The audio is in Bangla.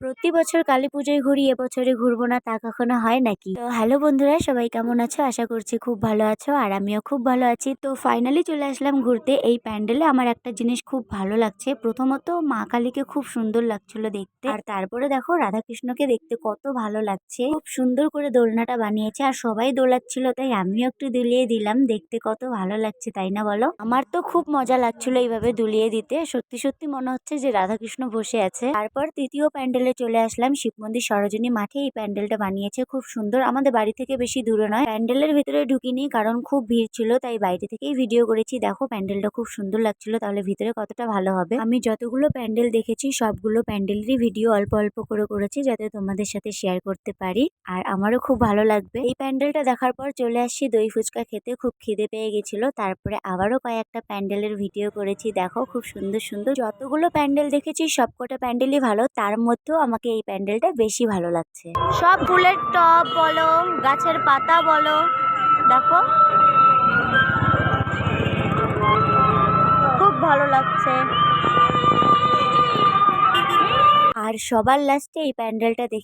প্রতি বছর কালী পুজোয় ঘুরি, এবছরে ঘুরবো না তা কখনো হয় নাকি? তো হ্যালো বন্ধুরা, সবাই কেমন আছো? আশা করছি খুব ভালো আছো আর আমিও খুব ভালো আছি। তো ফাইনালি চলে আসলাম ঘুরতে এই প্যান্ডেলে। আমার একটা জিনিস খুব ভালো লাগছে। প্রথমত মা কালীকে খুব সুন্দর লাগছিল দেখতে, আর তারপরে দেখো রাধাকৃষ্ণকে দেখতে কত ভালো লাগছে। খুব সুন্দর করে দোলনাটা বানিয়েছে আর সবাই দোলাচ্ছিল, তাই আমিও একটু দুলিয়ে দিলাম। দেখতে কত ভালো লাগছে তাই না বলো? আমার তো খুব মজা লাগছিল এইভাবে দুলিয়ে দিতে। সত্যি সত্যি মনে হচ্ছে যে রাধাকৃষ্ণ বসে আছে। তারপর তৃতীয় প্যান্ডেলে চলে আসলাম, শিব মন্দির সরোজিনী মাঠে এই প্যান্ডেলটা বানিয়েছে খুব সুন্দর। আমাদের বাড়ি থেকে বেশি দূরে নয়। প্যান্ডেলের ভিতরে ঢুকিনি কারণ খুব ভিড় ছিল, তাই বাইরে থেকেই ভিডিও করেছি। দেখো প্যান্ডেলটা খুব সুন্দর লাগছিল, তাহলে ভিতরে কতটা ভালো হবে। আমি যতগুলো প্যান্ডেল দেখেছি সবগুলো প্যান্ডেলেরই ভিডিও অল্প অল্প করে করেছি, যাতে তোমাদের সাথে শেয়ার করতে পারি আর আমারও খুব ভালো লাগবে। এই প্যান্ডেলটা দেখার পর চলে আসছি দই ফুচকা খেতে। খুব খিদে পেয়ে গেছিল, তারপরে আবারও কয়েকটা প্যান্ডেলের ভিডিও করেছি। দেখো খুব সুন্দর সুন্দর যতগুলো প্যান্ডেল দেখেছি সবকটা প্যান্ডেলই ভালো, তার মধ্যেও আমাকে এই প্যান্ডেলটা বেশি ভালো লাগছে। সব ফুলের টব বলো, গাছের পাতা বলো, দেখো খুব ভালো লাগছে। আর সবার লাস্টে এই প্যান্ডেলটা দেখে